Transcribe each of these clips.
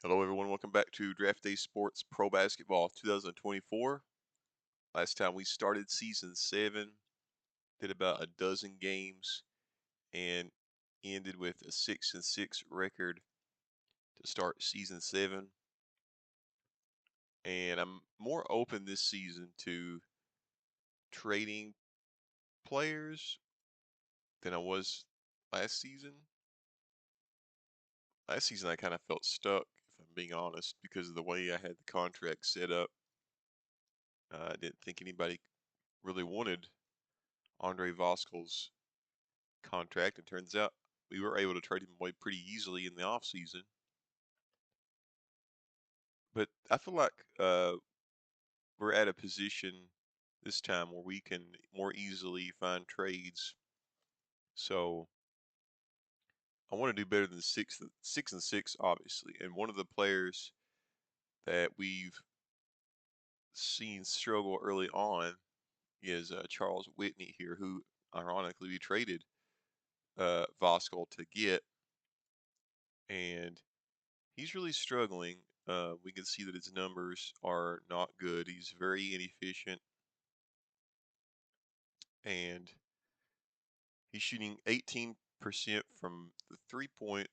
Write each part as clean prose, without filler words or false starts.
Hello, everyone. Welcome back to Draft Day Sports Pro Basketball 2024. Last time we started season 7, did about a dozen games, and ended with a 6-6 record to start season 7. And I'm more open this season to trading players than I was last season. Last season, I kind of felt stuck, if I'm being honest, because of the way I had the contract set up. I didn't think anybody really wanted Andre Voskel's contract, and turns out we were able to trade him away pretty easily in the offseason. But I feel like we're at a position this time where we can more easily find trades. So I want to do better than 6-6, obviously. And one of the players that we've seen struggle early on is Charles Whitney here, who ironically we traded Voskel to get, and he's really struggling. We can see that his numbers are not good. He's very inefficient, and he's shooting 18% from the three-point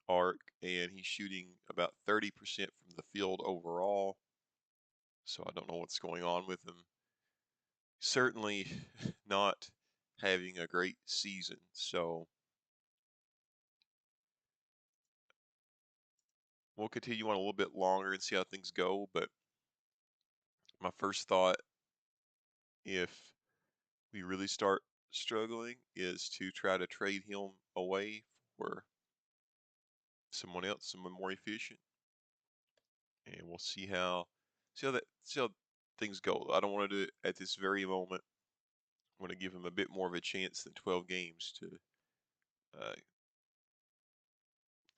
arc, and he's shooting about 30% from the field overall. So I don't know what's going on with him. Certainly not having a great season. So we'll continue on a little bit longer and see how things go. But my first thought, if we really start struggling, is to try to trade him away for someone else, someone more efficient, and we'll see how things go. I don't want to do it at this very moment. I want to give him a bit more of a chance than 12 games to uh,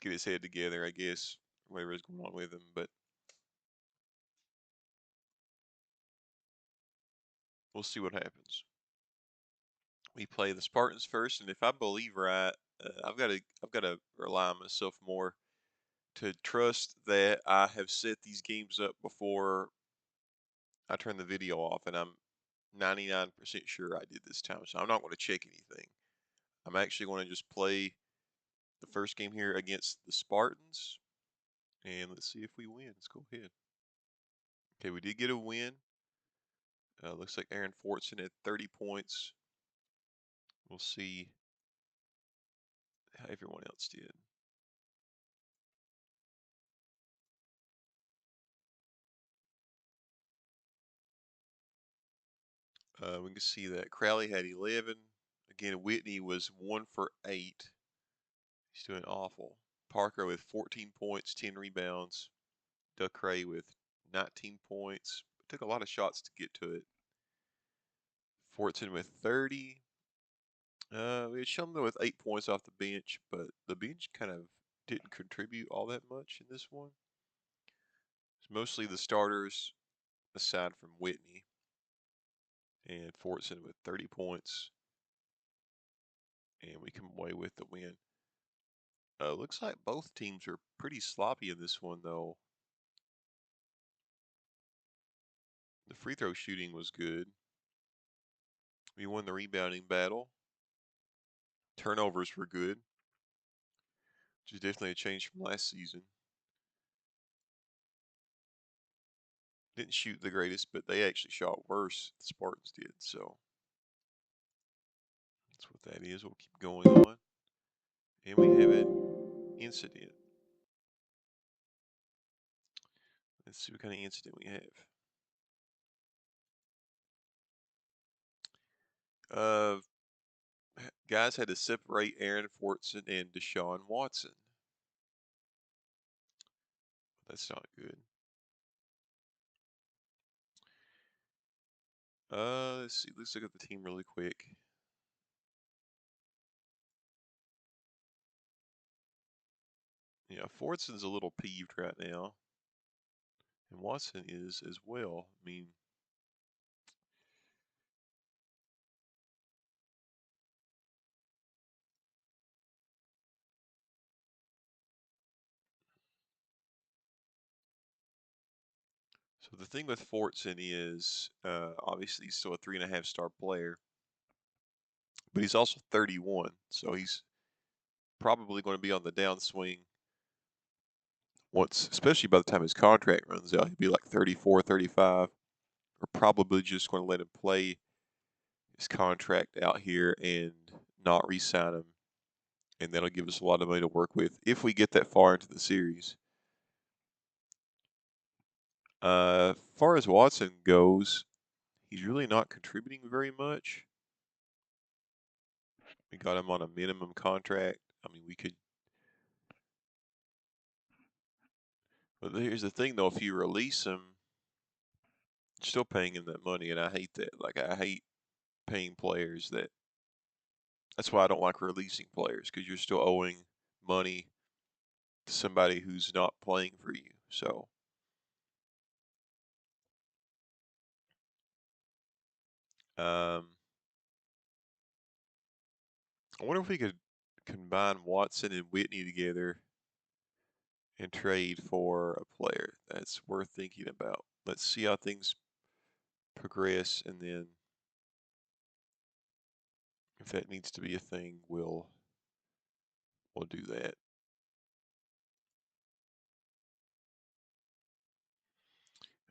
get his head together, I guess, whatever is going on with him. But we'll see what happens. We play the Spartans first, and if I believe right, I've got to rely on myself more to trust that I have set these games up before I turn the video off, and I'm 99% sure I did this time. So I'm not going to check anything. I'm actually going to just play the first game here against the Spartans, and let's see if we win. Let's go ahead. Okay, we did get a win. Looks like Aaron Fortson had 30 points. We'll see how everyone else did. We can see that Crowley had 11. Again, Whitney was 1 for 8. He's doing awful. Parker with 14 points, 10 rebounds. Duckray with 19 points. Took a lot of shots to get to it. Fortson with 30. We had Shumler with 8 points off the bench, but the bench kind of didn't contribute all that much in this one. It's mostly the starters, aside from Whitney. And Fortson with 30 points. And we come away with the win. Looks like both teams are pretty sloppy in this one, though. The free throw shooting was good. We won the rebounding battle. Turnovers were good, which is definitely a change from last season. Didn't shoot the greatest, but they actually shot worse. The Spartans did, so that's what that is. We'll keep going on. And we have an incident. Let's see what kind of incident we have. Uh, Guys had to separate Aaron Fortson and Deshaun Watson. That's not good. Let's see. Let's look at the team really quick. Yeah, Fortson's a little peeved right now. And Watson is as well. I mean, So the thing with Fortson is, obviously he's still a 3.5 star player, but he's also 31, so he's probably going to be on the downswing once, especially by the time his contract runs out. He'll be like 34, 35. We're probably just going to let him play his contract out here and not re-sign him, and that'll give us a lot of money to work with if we get that far into the series. Far as Watson goes, he's really not contributing very much. We got him on a minimum contract. I mean, we could. But here's the thing, though: if you release him, you're still paying him that money, and I hate that. Like, I hate paying players that. That's why I don't like releasing players, because you're still owing money to somebody who's not playing for you. So, um, I wonder if we could combine Watson and Whitney together and trade for a player. That's worth thinking about. Let's see how things progress, and then if that needs to be a thing, we'll do that.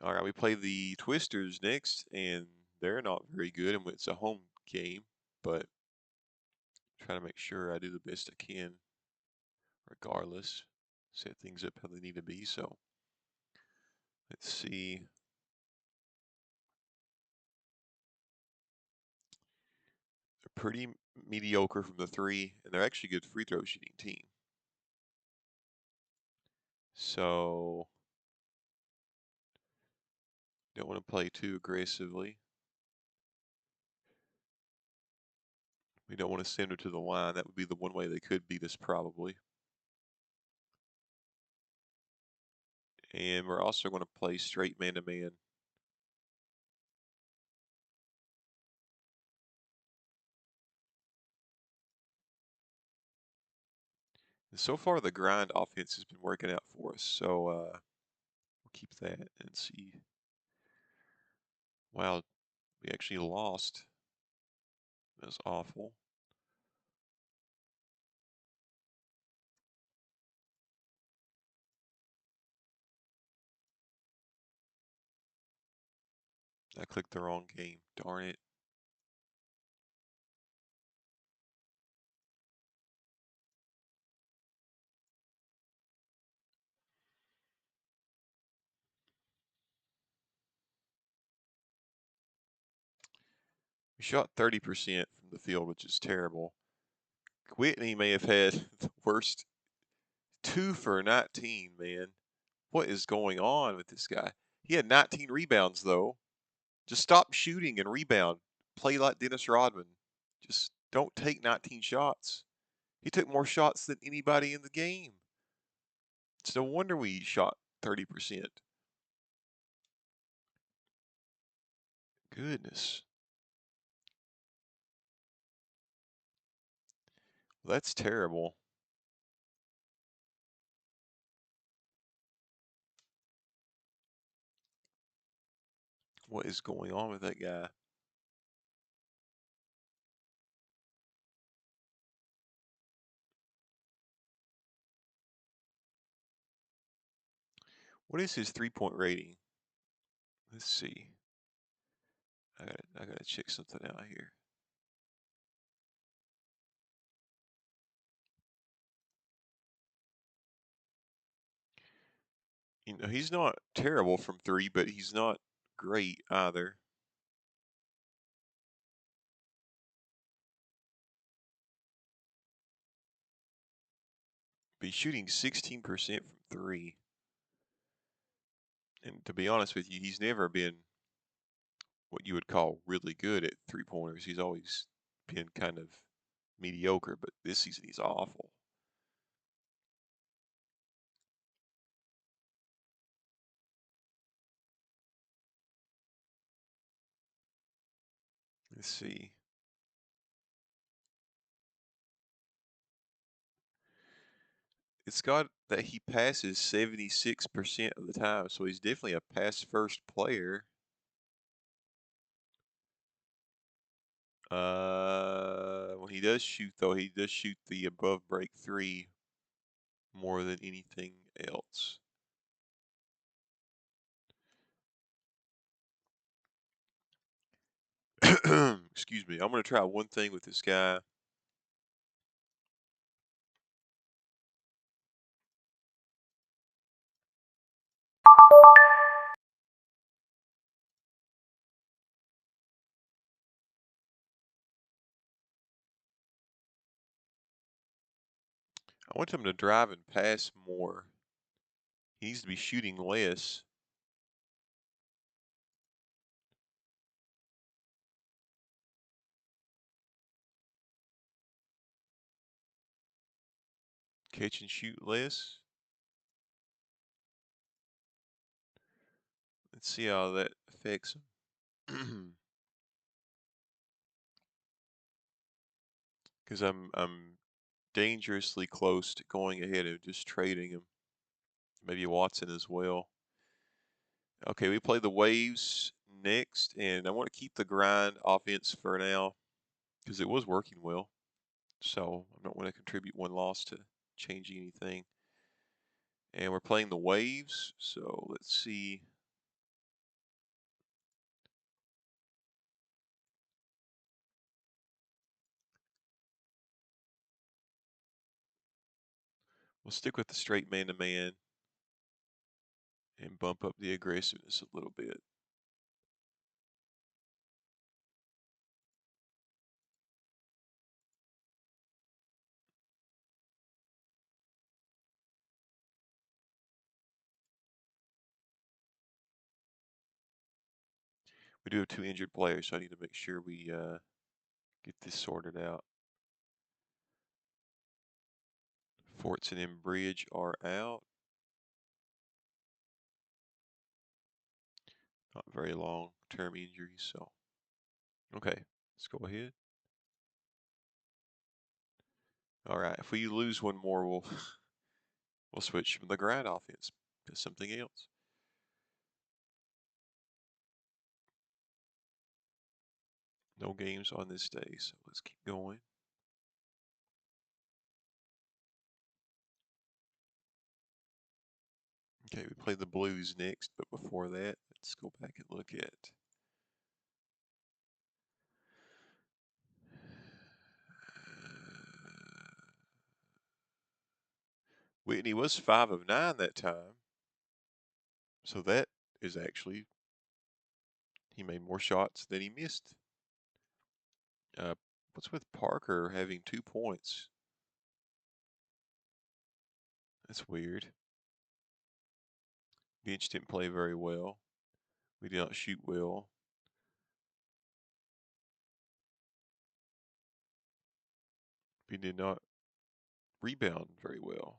All right, we play the Twisters next, and they're not very good, and it's a home game, but try to make sure I do the best I can regardless. Set things up how they need to be. So let's see. They're pretty mediocre from the three, and they're actually a good free throw shooting team. So don't want to play too aggressively. We don't want to send her to the line. That would be the one way they could beat us probably. And we're also going to play straight man-to-man. And so far, the grind offense has been working out for us. So we'll keep that and see. Wow, we actually lost. That's awful. I clicked the wrong game. Darn it. We shot 30% from the field, which is terrible. Whitney may have had the worst 2 for 19, man. What is going on with this guy? He had 19 rebounds, though. Just stop shooting and rebound. Play like Dennis Rodman. Just don't take 19 shots. He took more shots than anybody in the game. It's no wonder we shot 30%. Goodness. Well, that's terrible. What is going on with that guy? What is his 3-point rating? Let's see. I gotta check something out here. You know, he's not terrible from three, but he's not great either. But he's shooting 16% from three. And to be honest with you, he's never been what you would call really good at 3-pointers. He's always been kind of mediocre, but this season he's awful. Let's see. It's got that he passes 76% of the time, so he's definitely a pass-first player. When he does shoot, though, he does shoot the above break three more than anything else. Excuse me. I'm going to try one thing with this guy. I want him to drive and pass more. He needs to be shooting less. Catch and shoot less. Let's see how that affects him. Because I'm dangerously close to going ahead and just trading him. Maybe Watson as well. Okay, we play the Waves next, and I want to keep the grind offense for now because it was working well. So I don't want to contribute one loss to changing anything. And we're playing the Waves, so let's see. We'll stick with the straight man-to-man and bump up the aggressiveness a little bit. We do have 2 injured players, so I need to make sure we get this sorted out. Fortson and Bridge are out. Not very long-term injuries, so. Okay, let's go ahead. All right, if we lose one more, we'll switch from the grind offense to something else. No games on this day, so let's keep going. Okay, we play the Blues next, but before that, let's go back and look at Whitney was 5 of 9 that time. So that is actually, he made more shots than he missed. What's with Parker having 2 points? That's weird. Bench didn't play very well. We did not shoot well. We did not rebound very well.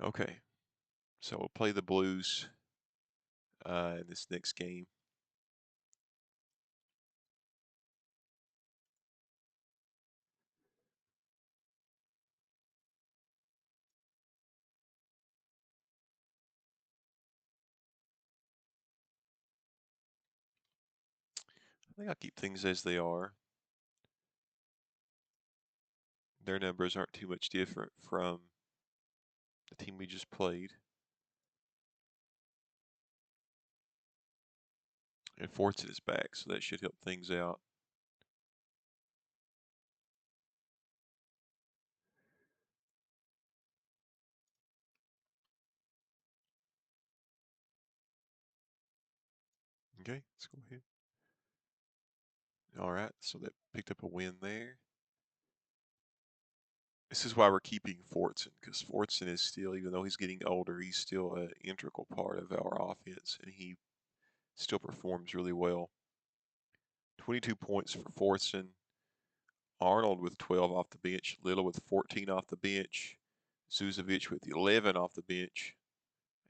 Okay, so we'll play the Blues in this next game. I think I'll keep things as they are. Their numbers aren't too much different from the team we just played. And Fortson is back, so that should help things out. Okay, let's go ahead. All right, so that picked up a win there. This is why we're keeping Fortson, because Fortson is still, even though he's getting older, he's still an integral part of our offense, and he still performs really well. 22 points for Fortson. Arnold with 12 off the bench. Little with 14 off the bench. Zuzovic with 11 off the bench.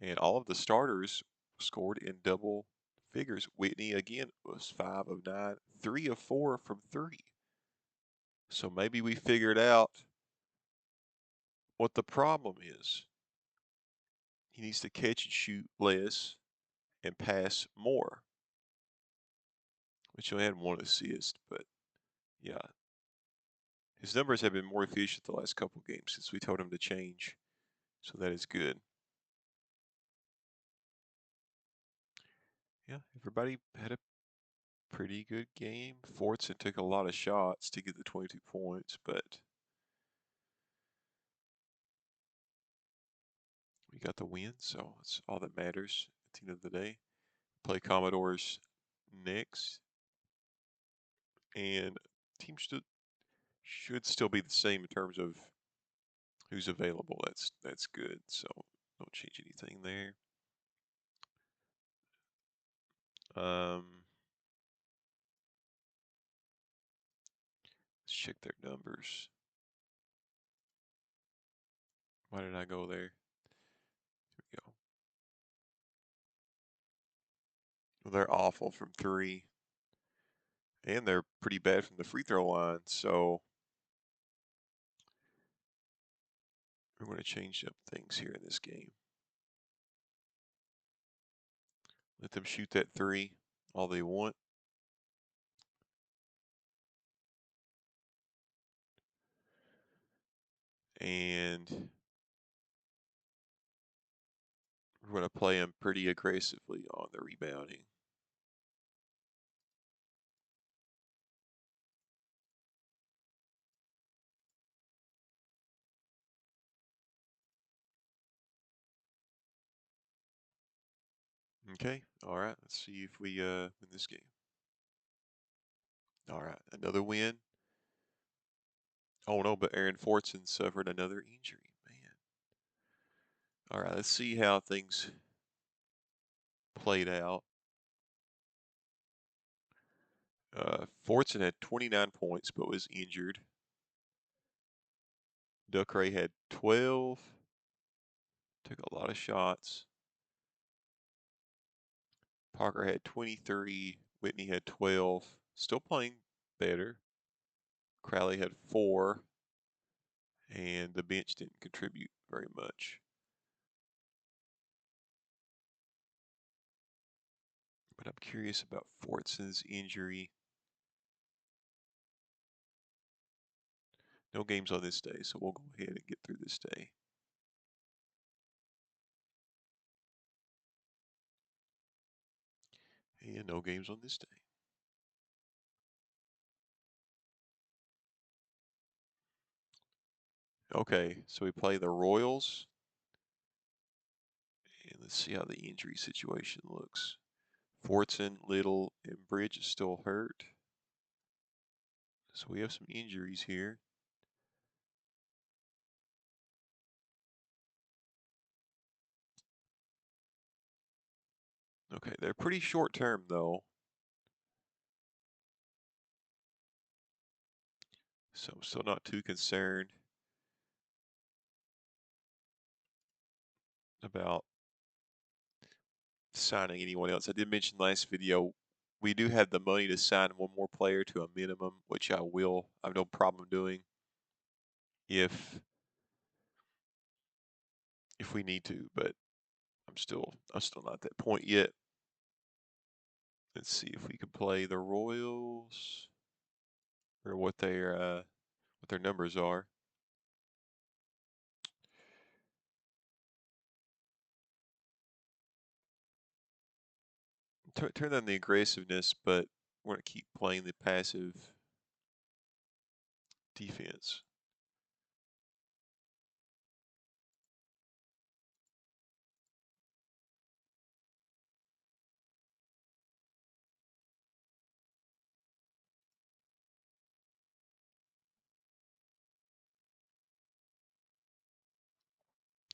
And all of the starters scored in double Figures. Whitney again was 5 of 9, 3 of 4 from 3. So maybe we figured out what the problem is. He needs to catch and shoot less and pass more, which only had 1 assist, but yeah. His numbers have been more efficient the last couple games since we told him to change, so that is good. Yeah, everybody had a pretty good game. Fortson took a lot of shots to get the 22 points, but we got the win, so that's all that matters at the end of the day. Play Commodores next, and teams should still be the same in terms of who's available. That's good, so don't change anything there. Let's check their numbers. Why did I go there? Here we go. Well, they're awful from 3, and they're pretty bad from the free throw line, so we're going to change up things here in this game. Let them shoot that 3 all they want. And we're going to play them pretty aggressively on the rebounding. Okay, all right, let's see if we win this game. All right, another win. Oh no, but Aaron Fortson suffered another injury, man. All right, let's see how things played out. Fortson had 29 points but was injured. Duckray had 12, took a lot of shots. Parker had 23, Whitney had 12, still playing better. Crowley had 4, and the bench didn't contribute very much. But I'm curious about Fortson's injury. No games on this day, so we'll go ahead and get through this day. And no games on this day. Okay, so we play the Royals. And let's see how the injury situation looks. Fortson, Little, and Bridge is still hurt. So we have some injuries here. Okay, they're pretty short term though. So I'm still not too concerned about signing anyone else. I did mention last video, we do have the money to sign 1 more player to a minimum, which I will. I have no problem doing if we need to, but I'm still not at that point yet. Let's see if we can play the Royals or what their numbers are. Turn on the aggressiveness, but we're going to keep playing the passive defense.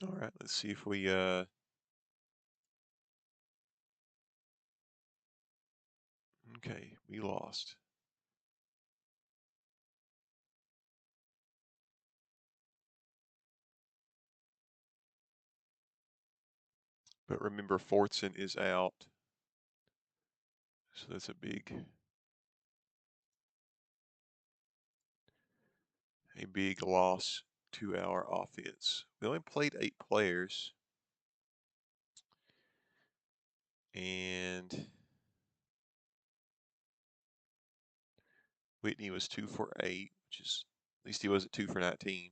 All right, let's see if we okay, we lost. But remember, Fortson is out. So that's a big loss to our offense. We only played 8 players, and Whitney was 2 for 8, which is, at least he wasn't 2 for 19.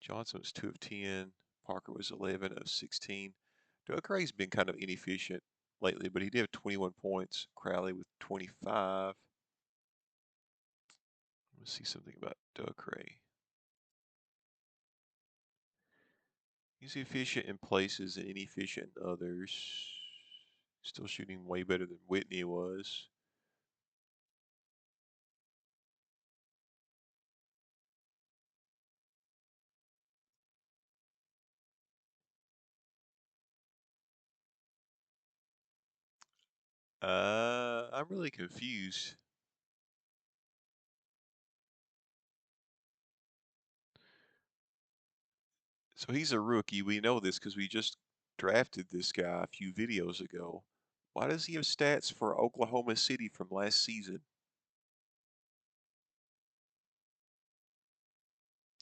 Johnson was 2 of 10. Parker was 11 of 16. Ducray's been kind of inefficient lately, but he did have 21 points. Crowley with 25. Let's see something about Ducray. He's efficient in places and inefficient in others. Still shooting way better than Whitney was. I'm really confused. So he's a rookie. We know this because we just drafted this guy a few videos ago. Why does he have stats for Oklahoma City from last season?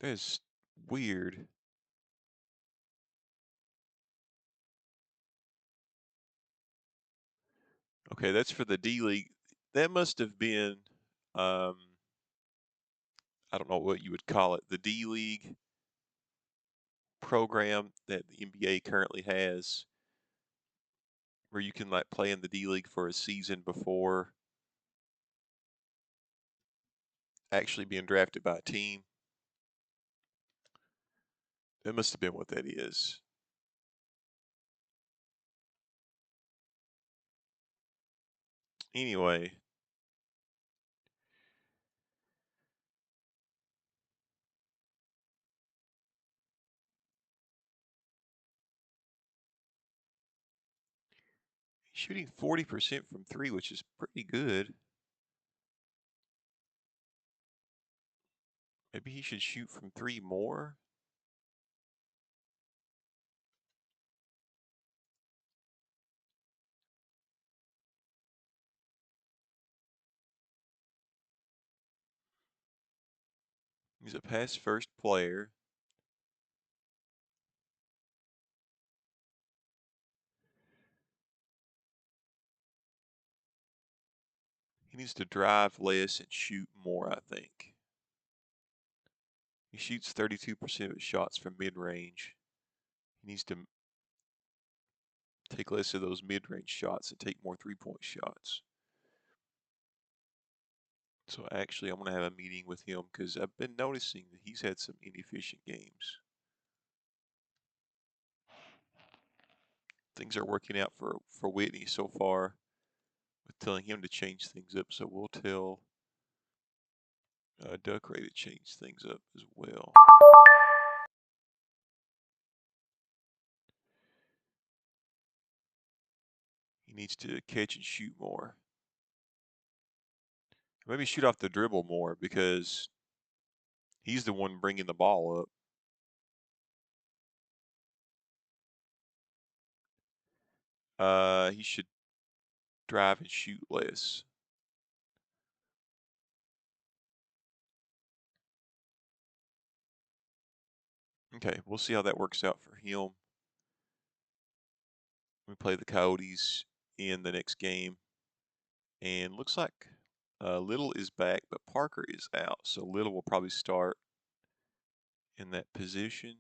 That is weird. Okay, that's for the D League. That must have been, um, I don't know what you would call it, the D League program that the NBA currently has, where you can like play in the D League for a season before actually being drafted by a team. That must have been what that is. Anyway, he's shooting 40% from 3, which is pretty good. Maybe he should shoot from 3 more. He's a pass first player. He needs to drive less and shoot more, I think. He shoots 32% of his shots from mid-range. He needs to take less of those mid-range shots and take more three-point shots. So actually, I'm going to have a meeting with him because I've been noticing that he's had some inefficient games. Things are working out for Whitney so far with telling him to change things up. So we'll tell Ducray to change things up as well. He needs to catch and shoot more. Maybe shoot off the dribble more because he's the one bringing the ball up. He should drive and shoot less. Okay, we'll see how that works out for him. We play the Coyotes in the next game. And looks like Little is back, but Parker is out. So Little will probably start in that position.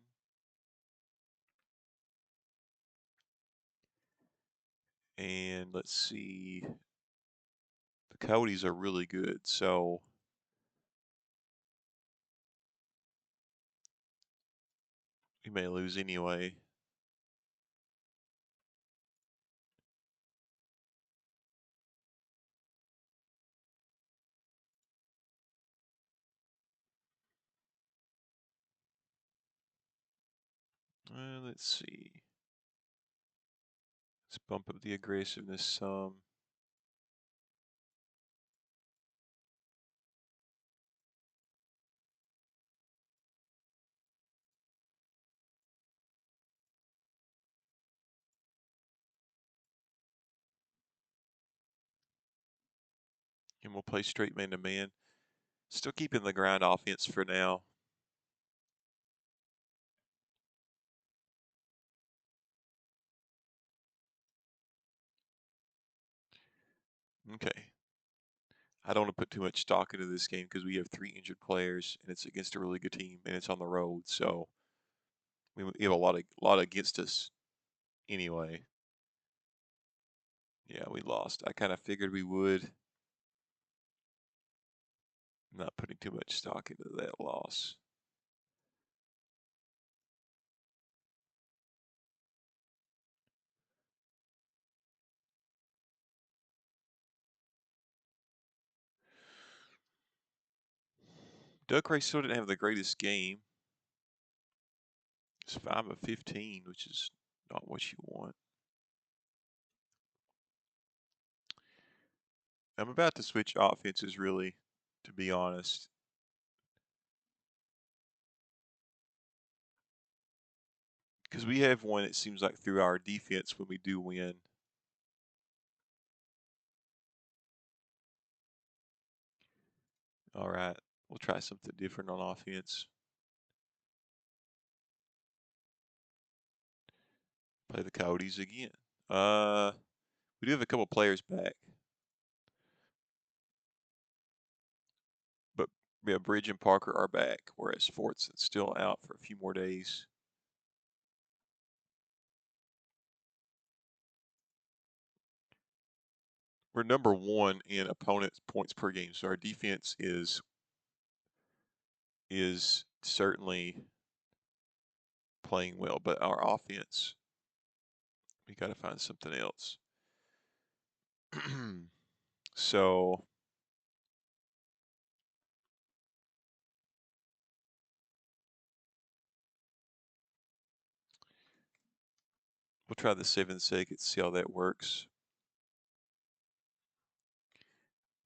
And let's see. The Coyotes are really good. So we may lose anyway. Let's see. Let's bump up the aggressiveness some. And we'll play straight man-to-man. Still keeping the grind offense for now. Okay. I don't want to put too much stock into this game because we have 3 injured players and it's against a really good team and it's on the road. So we have a lot against us anyway. Yeah, we lost. I kind of figured we would. Not putting too much stock into that loss. Duck Race still didn't have the greatest game. It's 5 of 15, which is not what you want. I'm about to switch offenses, really, to be honest. Because we have won, it seems like, through our defense when we do win. All right, we'll try something different on offense. Play the Coyotes again. We do have a couple players back. But yeah, Bridge and Parker are back, whereas Fortson's still out for a few more days. We're number 1 in opponents' points per game, so our defense is certainly playing well, but our offense, we got to find something else. So we'll try the 7 seconds, see how that works.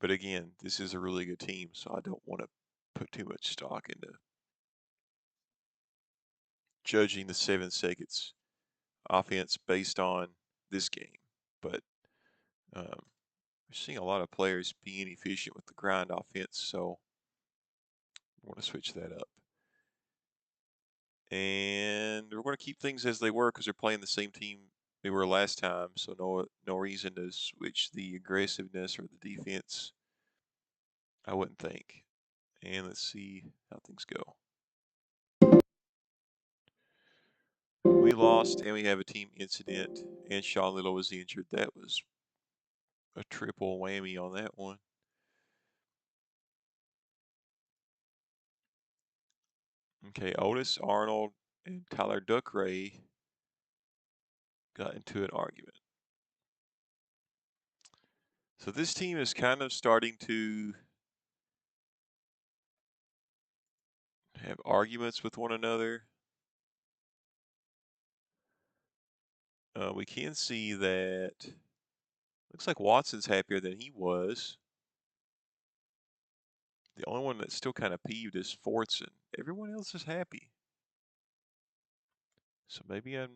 But again, this is a really good team, so I don't want to put too much stock into judging the 7 seconds offense based on this game. But we're seeing a lot of players being efficient with the grind offense, so I want to switch that up. And we're going to keep things as they were because they're playing the same team they were last time, so no reason to switch the aggressiveness or the defense, I wouldn't think. And let's see how things go. We lost, and we have a team incident, and Sean Little was injured. That was a triple whammy on that one. Okay, Otis Arnold and Tyler Duckray got into an argument. So this team is kind of starting to have arguments with one another. We can see that looks like Watson's happier than he was. The only one that's still kind of peeved is Fortson. Everyone else is happy. So maybe I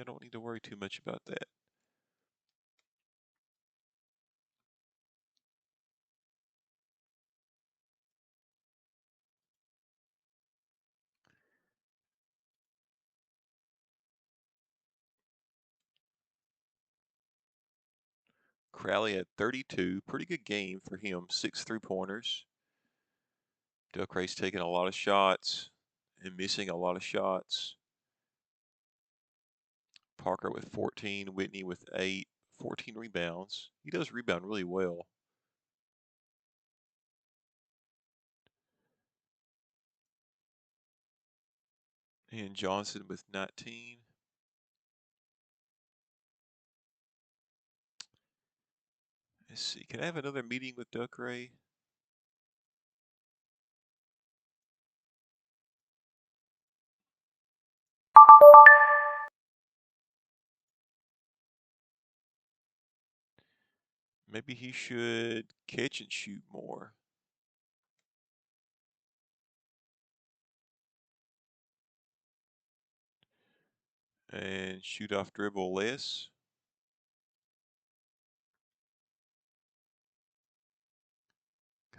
don't need to worry too much about that. Crowley had 32. Pretty good game for him. 6 3-pointers. Duckray's taking a lot of shots and missing a lot of shots. Parker with 14. Whitney with 8. 14 rebounds. He does rebound really well. And Johnson with 19. Let's see. Can I have another meeting with Duckray? Maybe he should catch and shoot more. And shoot off dribble less.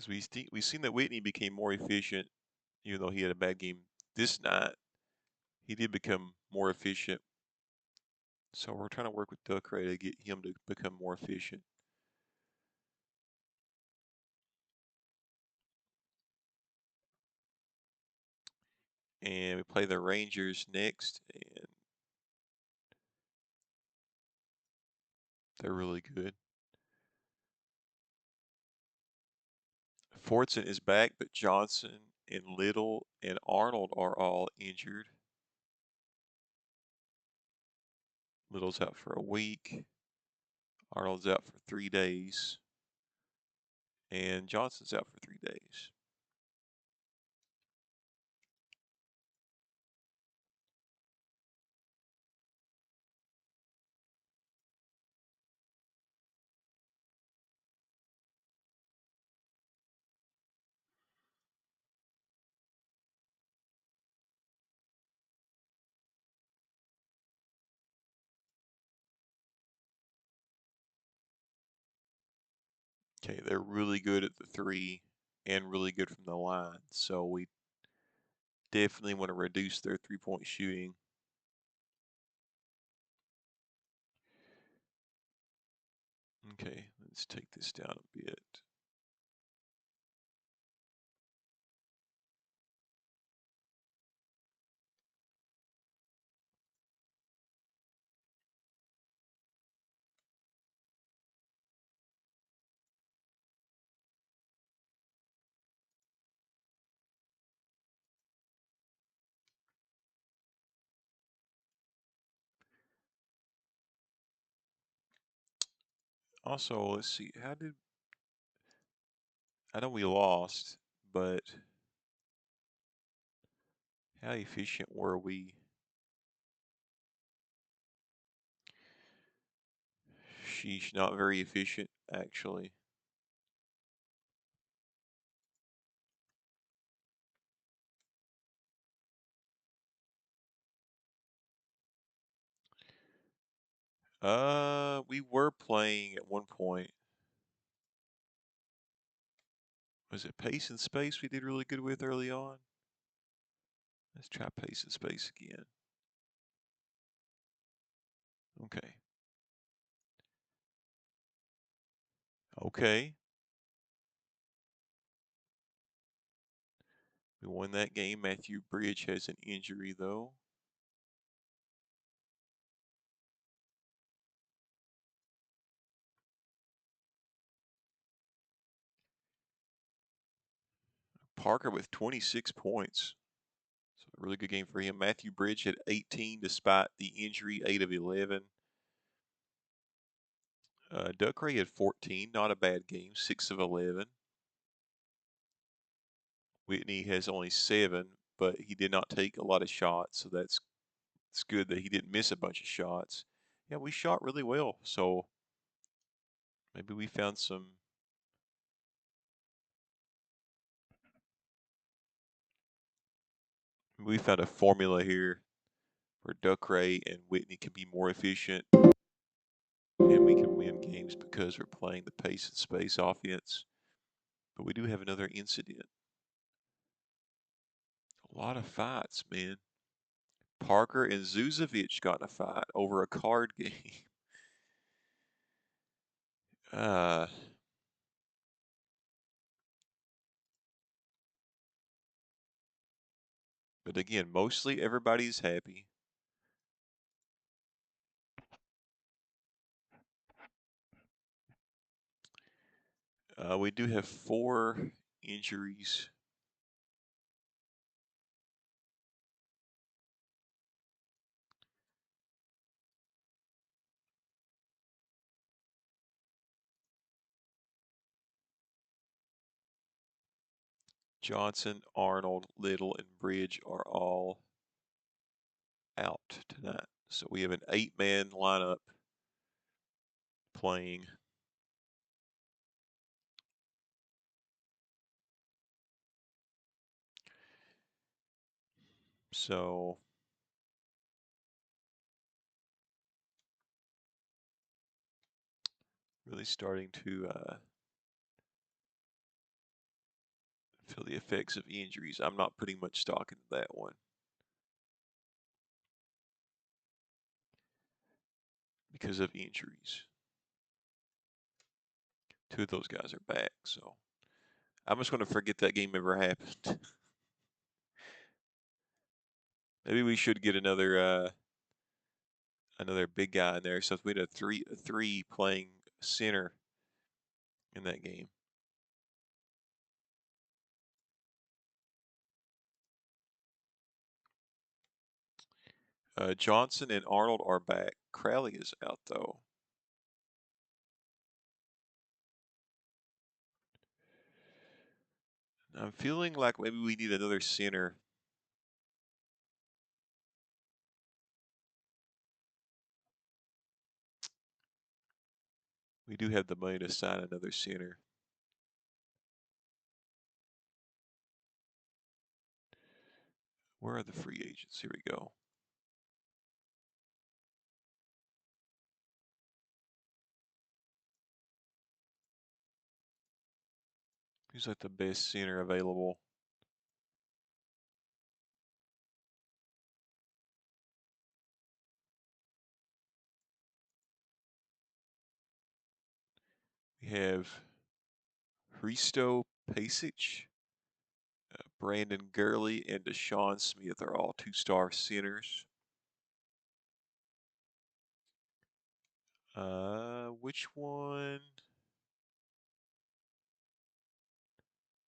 because we've seen that Whitney became more efficient, even though he had a bad game this night. He did become more efficient, so we're trying to work with Duckray to get him to become more efficient. And we play the Rangers next, and they're really good. Fortson is back, but Johnson and Little and Arnold are all injured. Little's out for a week. Arnold's out for 3 days. And Johnson's out for 3 days. Okay, they're really good at the 3 and really good from the line. So we definitely want to reduce their 3-point shooting. Okay, let's take this down a bit. Also, let's see, I know we lost, but how efficient were we? Sheesh, not very efficient, actually. We were playing at one point. Was it pace and space we did really good with early on? Let's try pace and space again. Okay. Okay. We won that game. Matthew Bridge has an injury, though. Parker with 26 points. So a really good game for him. Matthew Bridge had 18 despite the injury, 8 of 11. Duckray had 14, not a bad game, 6 of 11. Whitney has only 7, but he did not take a lot of shots, so it's good that he didn't miss a bunch of shots. Yeah, we shot really well, so maybe we found a formula here where Duckray and Whitney can be more efficient, and we can win games because we're playing the pace and space offense. But we do have another incident. A lot of fights, man. Parker and Zuzovic got in a fight over a card game. Uh, but again, mostly everybody's happy. We do have 4 injuries. Johnson, Arnold, Little, and Bridge are all out tonight. So we have an 8-man lineup playing. So really starting to Feel the effects of injuries. I'm not putting much stock into that one because of injuries. Two of those guys are back, so I'm just going to forget that game ever happened. Maybe we should get another big guy in there. So we had a three playing center in that game. Johnson and Arnold are back. Crowley is out though. I'm feeling like maybe we need another center. We do have the money to sign another center. Where are the free agents? Here we go. Who's like the best center available? We have Hristo Pasic, Brandon Gurley, and Deshaun Smith are all two-star centers. Which one?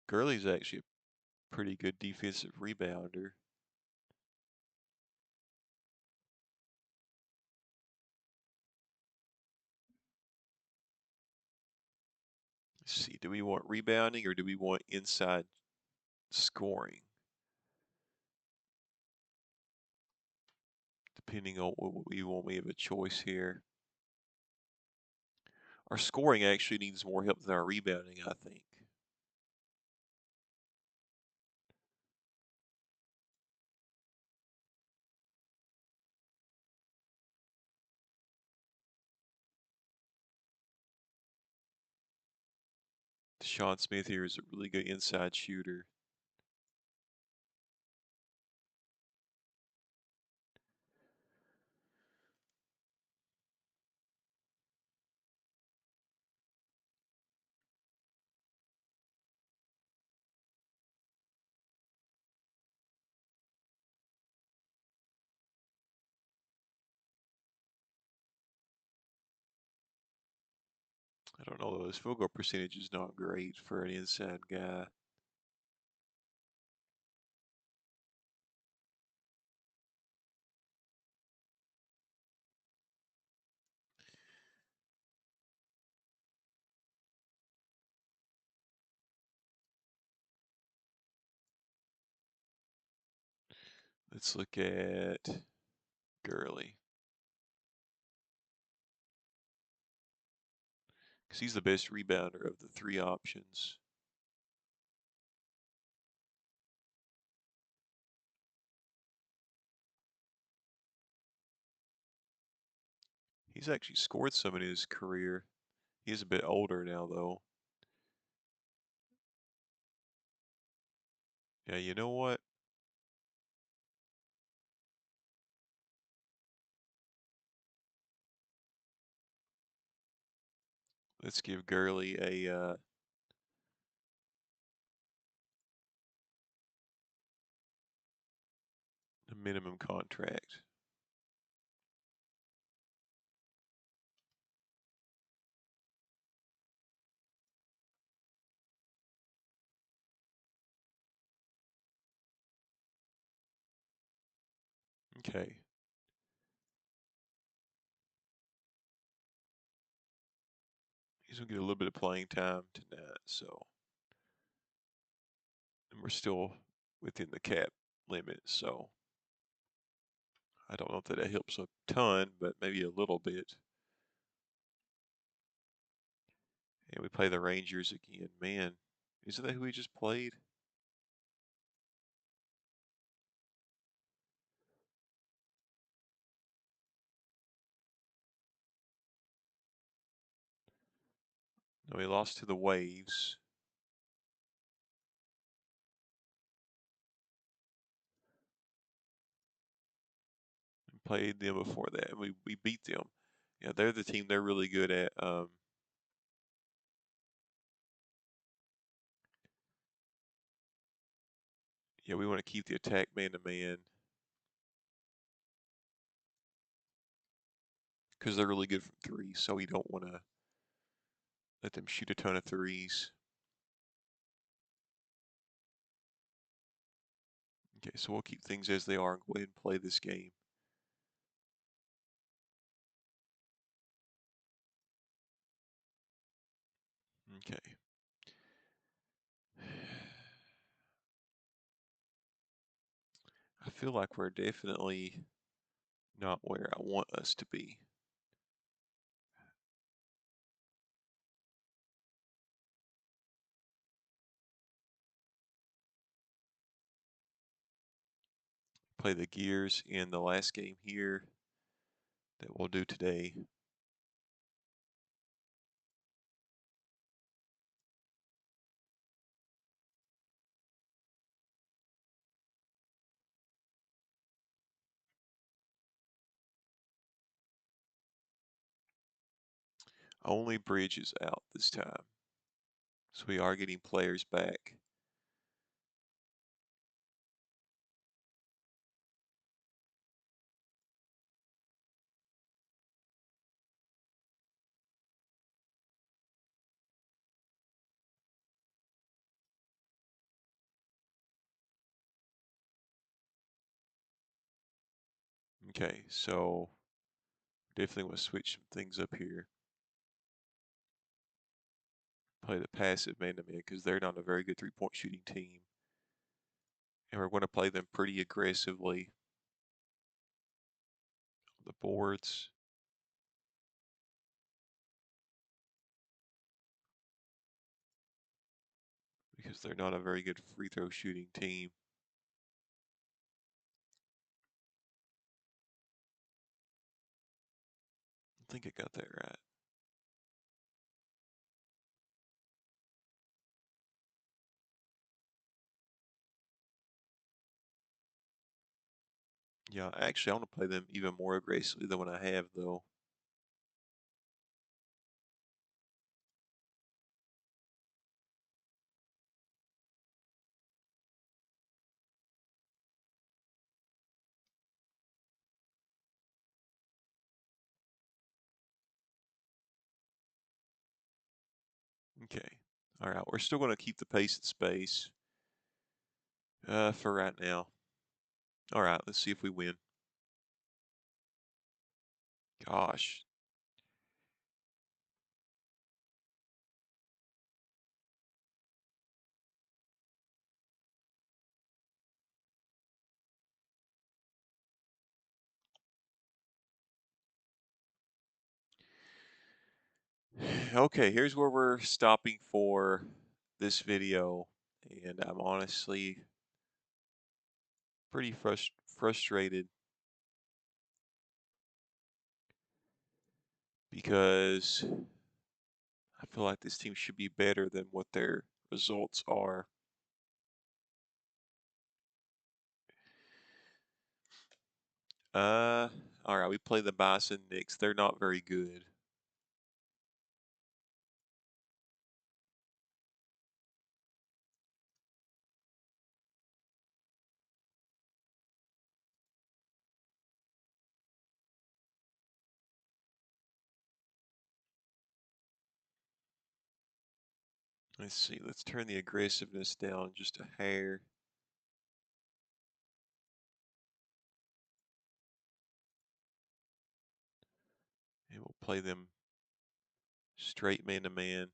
Gurley's actually a pretty good defensive rebounder. Let's see, do we want rebounding or do we want inside scoring? Depending on what we want, we have a choice here. Our scoring actually needs more help than our rebounding, I think. Deshaun Smith here is a really good inside shooter. I don't know though, his field goal percentage is not great for an inside guy. Let's look at Gurley. Because he's the best rebounder of the three options. He's actually scored some in his career. He is a bit older now, though. Yeah, you know what? Let's give Gurley a minimum contract. Okay. He's gonna get a little bit of playing time tonight, so and we're still within the cap limit, so I don't know if that helps a ton, but maybe a little bit. And we play the Rangers again. Man, isn't that who we just played? No, we lost to the Waves. played them before that, and we beat them. Yeah, they're the team. They're really good at. Yeah, we want to keep the attack man to man because they're really good from three. So we don't want to let them shoot a ton of threes. Okay, so we'll keep things as they are and go ahead and play this game. Okay. I feel like we're definitely not where I want us to be. Play the gears in the last game here that we'll do today. Only Bridge is out this time. So we are getting players back. Okay, so definitely want to switch some things up here. Play the passive man-to-man because they're not a very good three-point shooting team. And we're going to play them pretty aggressively on the boards. Because they're not a very good free throw shooting team. I think I got that right. Yeah, actually, I want to play them even more aggressively than what I have, though. Okay. All right, we're still going to keep the pace and space for right now. All right, let's see if we win. Gosh. Okay, here's where we're stopping for this video. And I'm honestly pretty frustrated because I feel like this team should be better than what their results are. Uh, all right, we play the Bison Knicks. They're not very good. Let's see. Let's turn the aggressiveness down just a hair. And we'll play them straight man to man.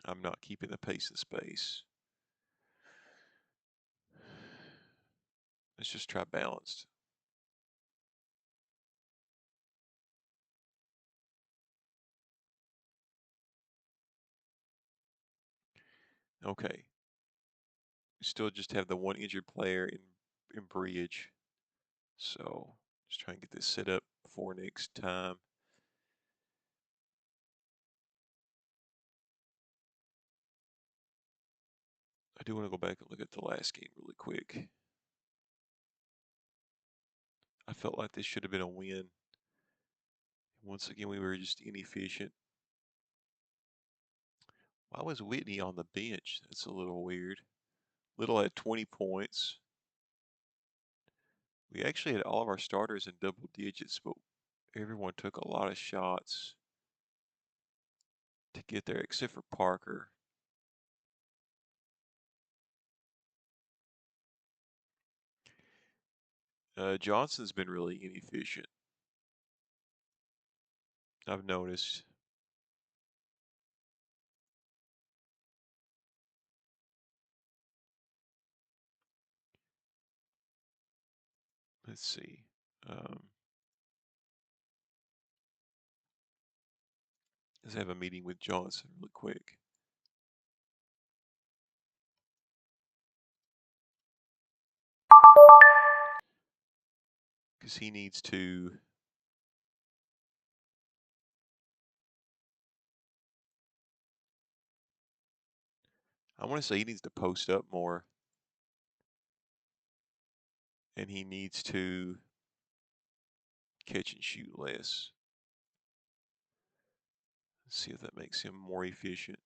I'm not keeping the pace and space. Let's just try balanced. Okay. We still just have the one injured player in Bridge. So just try and get this set up for next time. I do want to go back and look at the last game really quick. I felt like this should have been a win. Once again, we were just inefficient. Why was Whitney on the bench? That's a little weird. Little had 20 points. We actually had all of our starters in double digits, but everyone took a lot of shots to get there, except for Parker. Johnson's been really inefficient, I've noticed. Let's see. Let's have a meeting with Johnson really quick. Because he needs to. I want to say he needs to post up more. And he needs to catch and shoot less. Let's see if that makes him more efficient.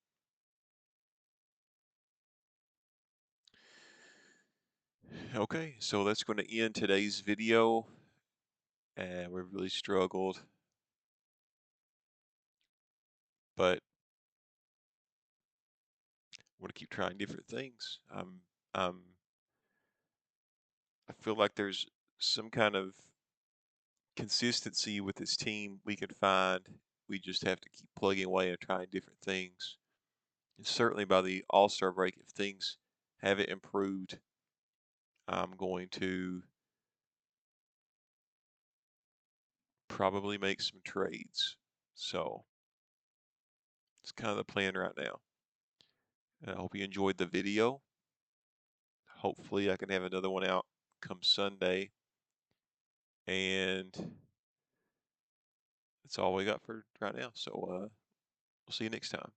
Okay, so that's going to end today's video. And we really struggled. But I want to keep trying different things. I feel like there's some kind of consistency with this team we can find. We just have to keep plugging away and trying different things. And certainly by the All-Star break, if things haven't improved, I'm going to probably make some trades. So it's kind of the plan right now. And I hope you enjoyed the video. Hopefully I can have another one out come Sunday. And that's all we got for right now. So we'll see you next time.